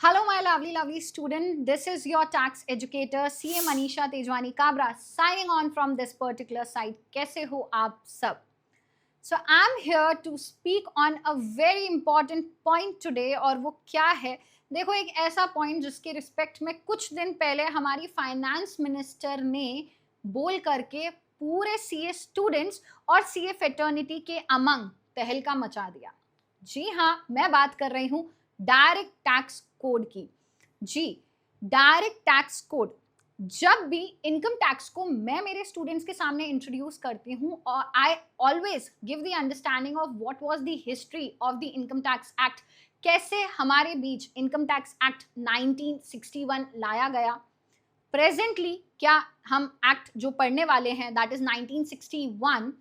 Hello, my lovely student. This is your tax educator, CA Manisha Tejwani Kabra, signing on from this particular site. कैसे हो आप सब? So I'm here to speak on a very important point today और वो क्या है? देखो एक ऐसा पॉइंट जिसके रिस्पेक्ट में कुछ दिन पहले हमारी फाइनेंस मिनिस्टर ने बोल करके पूरे सीए स्टूडेंट्स और सीए फेटर्निटी के अमंग तहलका मचा दिया। जी हाँ, मैं बात कर रही हूँ डायरेक्ट टैक्स कोड की। जी, डायरेक्ट टैक्स कोड। जब भी इनकम टैक्स को मैं मेरे स्टूडेंट्स के सामने इंट्रोड्यूस करती हूँ और I always give the understanding of what was the history of the income tax act, कैसे हमारे बीच इनकम टैक्स एक्ट 1961 लाया गया, प्रेजेंटली क्या हम एक्ट जो पढ़ने वाले हैं दैट इज 1961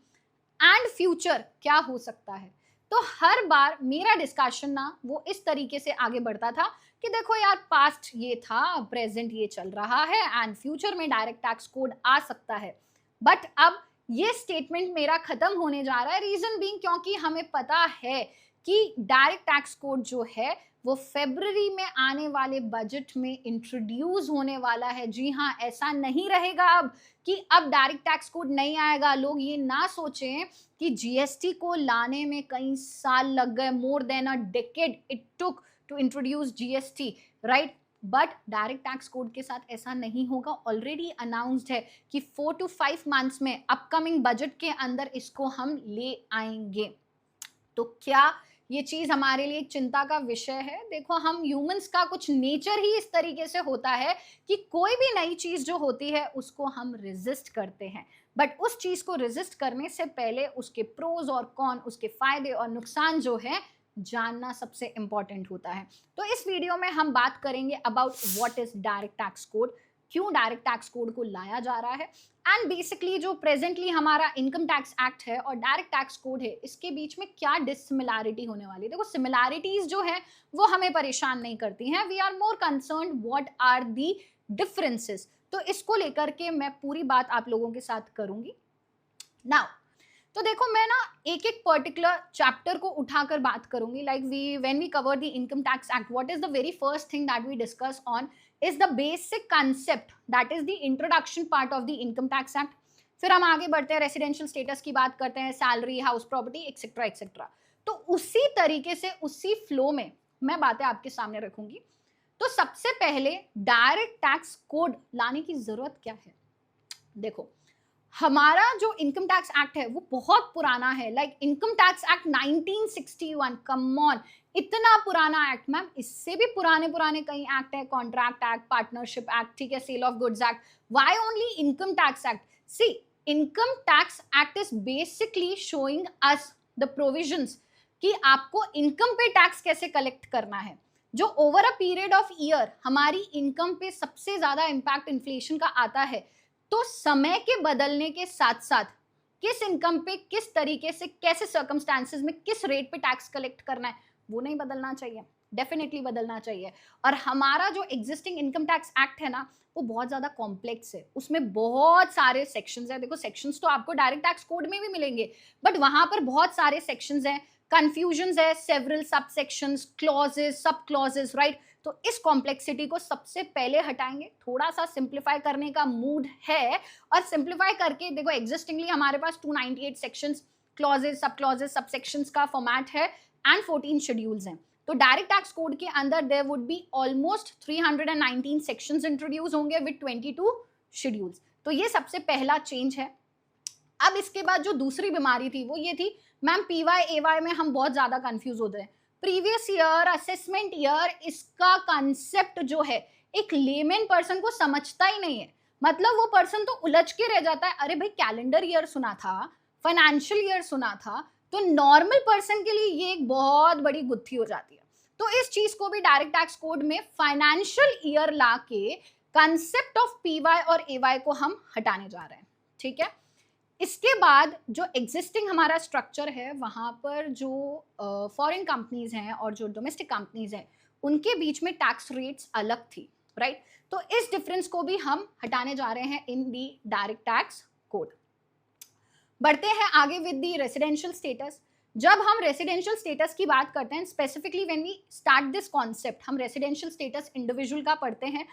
एंड फ्यूचर क्या हो सकता है। तो हर बार मेरा डिस्कशन ना वो इस तरीके से आगे बढ़ता था कि देखो यार, पास्ट ये था, प्रेजेंट ये चल रहा है एंड फ्यूचर में डायरेक्ट टैक्स कोड आ सकता है। बट अब ये स्टेटमेंट मेरा खत्म होने जा रहा है, रीजन बीइंग क्योंकि हमें पता है कि डायरेक्ट टैक्स कोड जो है वो फरवरी में आने वाले बजट में इंट्रोड्यूस होने वाला है। जी हाँ, ऐसा नहीं रहेगा अब कि अब डायरेक्ट टैक्स कोड नहीं आएगा। लोग ये ना सोचें कि जीएसटी को लाने में कई साल लग गए, more than a decade it took to introduce GST, right? But direct tax code के साथ ऐसा नहीं होगा। ऑलरेडी अनाउंस्ड है कि 4 to 5 मंथ्स में अपकमिंग बजट के अंदर इसको हम ले आएंगे। तो क्या ये चीज हमारे लिए एक चिंता का विषय है? देखो, हम ह्यूमंस का कुछ नेचर ही इस तरीके से होता है कि कोई भी नई चीज जो होती है उसको हम रेजिस्ट करते हैं, बट उस चीज को रेजिस्ट करने से पहले उसके प्रोज और कॉन, उसके फायदे और नुकसान जो है जानना सबसे इंपॉर्टेंट होता है। तो इस वीडियो में हम बात करेंगे about what is direct tax code, क्यों डायरेक्ट टैक्स कोड को लाया जा रहा है, एंड बेसिकली जो प्रेजेंटली हमारा इनकम टैक्स एक्ट है और डायरेक्ट टैक्स कोड है इसके बीच में क्या डिसिमिलैरिटी होने वाली है। देखो, सिमिलैरिटीज जो है वो हमें परेशान नहीं करती हैं, we are more concerned what are the differences. तो इसको लेकर के मैं पूरी बात आप लोगों के साथ करूंगी नाउ। तो देखो, मैं ना एक एक पर्टिकुलर चैप्टर को उठाकर बात करूंगी। Like when we cover the income tax act, what is the very first thing that we discuss on is the basic concept, that is the introduction part of the income tax act. फिर हम आगे बढ़ते हैं, residential status की बात करते हैं, salary, house property, etcetera etcetera. तो उसी तरीके से उसी फ्लो में मैं बातें आपके सामने रखूंगी। तो सबसे पहले डायरेक्ट टैक्स कोड लाने की जरूरत क्या है? देखो, हमारा जो इनकम टैक्स एक्ट है वो बहुत पुराना है। Like income tax act 1961, come on, इतना पुराना एक्ट मैम। इससे भी पुराने पुराने कई एक्ट है, कॉन्ट्रैक्ट एक्ट, पार्टनरशिप एक्ट, ठीक है, sale of goods act. Why only income tax act? See, income tax act is basically showing us the provisions कि आपको इनकम पे टैक्स कैसे कलेक्ट करना है। जो over a period of year हमारी इनकम पे सबसे ज्यादा इम्पैक्ट इन्फ्लेशन का आता है, तो समय के बदलने के साथ साथ किस इनकम पे किस तरीके से, कैसे सर्कमस्टांसेस में किस रेट पे टैक्स कलेक्ट करना है वो नहीं बदलना चाहिए, डेफिनेटली बदलना चाहिए। और हमारा जो एग्जिस्टिंग इनकम टैक्स एक्ट है ना वो बहुत ज्यादा कॉम्प्लेक्स है, उसमें बहुत सारे सेक्शंस हैं। देखो, सेक्शंस तो आपको डायरेक्ट टैक्स कोड में भी मिलेंगे, बट वहां पर बहुत सारे सेक्शंस हैं, कंफ्यूजन है, सेवरल सब सेक्शंस, क्लॉजेस, सब क्लॉजेस, राइट? तो इस कॉम्प्लेक्सिटी को सबसे पहले हटाएंगे, थोड़ा सा सिंप्लीफाई करने का मूड है। और सिंप्लीफाई करके देखो, एग्जिस्टिंगली हमारे पास 298 सेक्शंस, क्लॉजेस, सब सेक्शंस का फॉर्मेट है एंड 14 शेड्यूल्स हैं। तो डायरेक्ट टैक्स कोड के अंदर there would be almost 319 sections introduced होंगे विद 22 शेड्यूल्स। तो ये सबसे पहला चेंज है। अब इसके बाद जो दूसरी बीमारी थी वो ये थी, मैम पीवाई एवाई में हम बहुत ज्यादा कंफ्यूज होते हैं। प्रीवियस ईयर, असेसमेंट ईयर, इसका कंसेप्ट जो है एक लेमन पर्सन को समझता ही नहीं है। मतलब वो पर्सन तो उलझ के रह जाता है, अरे भाई कैलेंडर ईयर सुना था, फाइनेंशियल ईयर सुना था, तो नॉर्मल पर्सन के लिए ये एक बहुत बड़ी गुत्थी हो जाती है। तो इस चीज को भी डायरेक्ट टैक्स कोड में फाइनेंशियल ईयर ला के कंसेप्ट ऑफ पीवाई और एवाई को हम हटाने जा रहे हैं, ठीक है। इसके बाद जो एग्जिस्टिंग हमारा स्ट्रक्चर है वहाँ पर जो फॉरेन कंपनीज हैं और जो डोमेस्टिक कंपनीज हैं उनके बीच में टैक्स रेट्स अलग थी, राइट? तो इस डिफरेंस को भी हम हटाने जा रहे हैं इन दी डायरेक्ट टैक्स कोड। बढ़ते हैं आगे विद दी रेसिडेंशियल स्टेटस। जब हम रेसिडेंशियल स्टेटस की बात करते हैं, specifically when we start this concept, हम रेसिडेंशियल स्टेटस इंडिविजुअल का पढ़ते हैं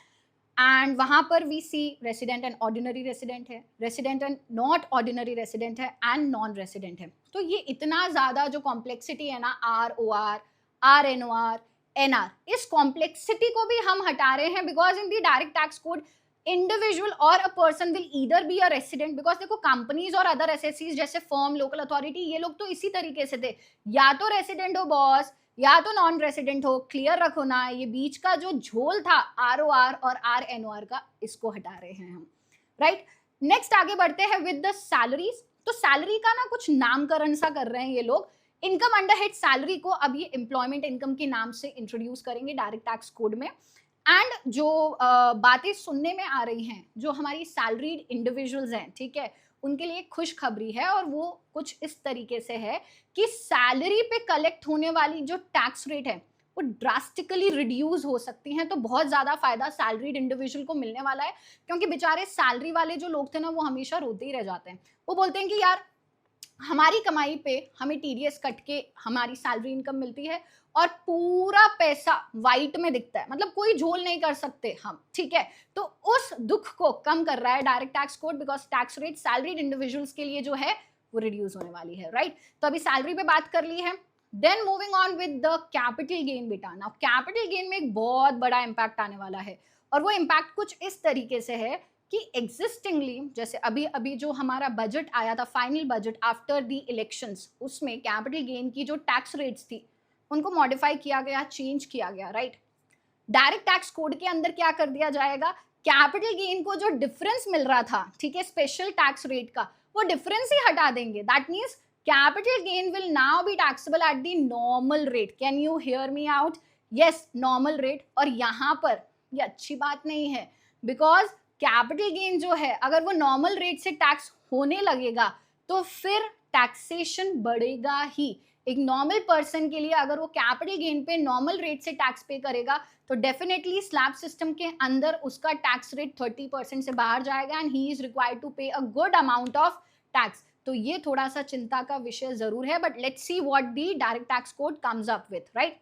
एंड वहां पर we see resident and ordinary resident है, resident and not ordinary resident है, एंड नॉन रेसिडेंट है। तो ये इतना ज्यादा जो कॉम्प्लेक्सिटी है ना, R O R, R N O R, N R, इस कॉम्प्लेक्सिटी को भी हम हटा रहे हैं because in the direct tax code individual और a person will either be a resident, because देखो कंपनीज और अदर एसएससीज जैसे फर्म, लोकल अथॉरिटी, ये लोग तो इसी तरीके से थे, या तो रेसिडेंट हो बॉस या तो नॉन रेसिडेंट हो। क्लियर रखो ना, ये बीच का जो झोल था आर ओ आर और आर एन ओ आर का, इसको हटा रहे हैं हम, राइट। नेक्स्ट आगे बढ़ते हैं विद द सैलरीज। तो सैलरी का ना कुछ नामकरण सा कर रहे हैं ये लोग। इनकम अंडर हेड सैलरी को अब ये एम्प्लॉयमेंट इनकम के नाम से इंट्रोड्यूस करेंगे डायरेक्ट टैक्स कोड में। एंड जो बातें सुनने में आ रही हैं, जो हमारी सैलरीड इंडिविजुअल्स हैं, ठीक है, उनके लिए खुशखबरी है, और वो कुछ इस तरीके से है कि सैलरी पे कलेक्ट होने वाली जो टैक्स रेट है वो ड्रास्टिकली रिड्यूस हो सकती हैं। तो बहुत ज़्यादा फायदा सैलरीड इंडिविजुअल को मिलने वाला है, क्योंकि बेचारे सैलरी वाले जो लोग थे ना, वो हमेशा रोते ही रह जाते हैं। वो बोलते हैं कि यार हमारी कमाई पे हमें टीडीएस कट के हमारी सैलरी इनकम मिलती है, और पूरा पैसा वाइट में दिखता है, मतलब कोई झोल नहीं कर सकते हम, ठीक है। तो उस दुख को कम कर रहा है direct tax code, because tax rate salaried individuals के लिए जो है वो रिड्यूस होने वाली है, राइट। तो अभी सैलरी पे बात कर ली है। Then moving on with the capital gain बेटा। नाउ कैपिटल गेन में एक बहुत बड़ा इंपैक्ट आने वाला है, और वो इंपैक्ट कुछ इस तरीके से है कि एग्जिस्टिंगली, जैसे अभी अभी जो हमारा बजट आया था, final budget after the elections, उसमें कैपिटल गेन की जो टैक्स रेट्स थी उनको मॉडिफाई किया गया, चेंज किया गया, राइट। डायरेक्ट टैक्स कोड के अंदर क्या कर दिया जाएगा, कैपिटल गेन को जो डिफरेंस मिल रहा था, ठीक है, स्पेशल टैक्स रेट का, वो डिफरेंस ही हटा देंगे। That means capital gain will now be taxable at the normal rate. Can you hear me out? Yes, normal rate. और यहाँ पर ये अच्छी बात नहीं है, बिकॉज कैपिटल गेन जो है, अगर वो नॉर्मल रेट से टैक्स होने लगेगा तो फिर टैक्सेशन बढ़ेगा ही। एक नॉर्मल पर्सन के लिए अगर वो कैपिटल गेन पे नॉर्मल रेट से टैक्स पे करेगा तो डेफिनेटली स्लैब सिस्टम के अंदर उसका टैक्स रेट 30% से बाहर जाएगा, and he is required to pay a good amount of tax. तो ये थोड़ा सा चिंता का विषय जरूर है, but let's see what the direct tax code comes up with, right.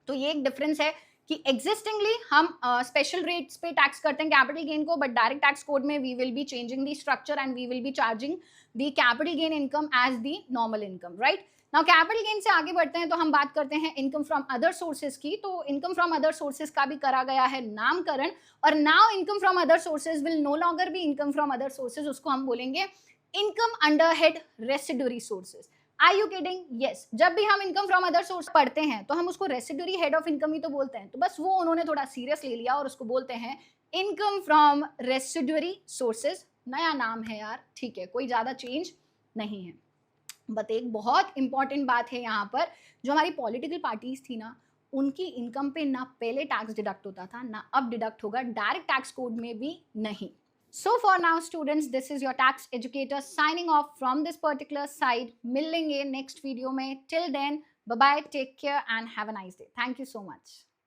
तो ये एक डिफरेंस है कि एग्जिस्टिंगली हम स्पेशल रेट्स पे टैक्स करते हैं कैपिटल गेन को, बट डायरेक्ट टैक्स कोड में we will be changing the structure and we will be charging the capital gain income as the normal income, right. Now capital gain से आगे बढ़ते हैं तो हम बात करते हैं इनकम फ्रॉम अदर सोर्सेज की। तो इनकम फ्रॉम अदर सोर्सेज का भी करा गया है नामकरण, और now income from other sources will no longer be income from other sources, उसको हम बोलेंगे income under head residuary sources. Are you kidding? Yes. जब भी हम इनकम फ्रॉम अदर सोर्स पढ़ते हैं तो हम उसको रेसिडुअरी हेड ऑफ इनकम ही तो बोलते हैं, तो बस वो उन्होंने थोड़ा सीरियस ले लिया और उसको बोलते हैं इनकम फ्रॉम रेसिडुअरी सोर्सेज। नया नाम है यार, ठीक है, कोई ज्यादा चेंज नहीं है। बट एक बहुत इंपॉर्टेंट बात है यहाँ पर, जो हमारी पॉलिटिकल पार्टीज थी ना, उनकी इनकम पे ना पहले टैक्स डिडक्ट होता था, ना अब डिडक्ट होगा, डायरेक्ट टैक्स कोड में भी नहीं। So for now students, this is your tax educator signing off from this particular side. मिलेंगे next video में. Till then, bye bye, take care and have a nice day. Thank you so much.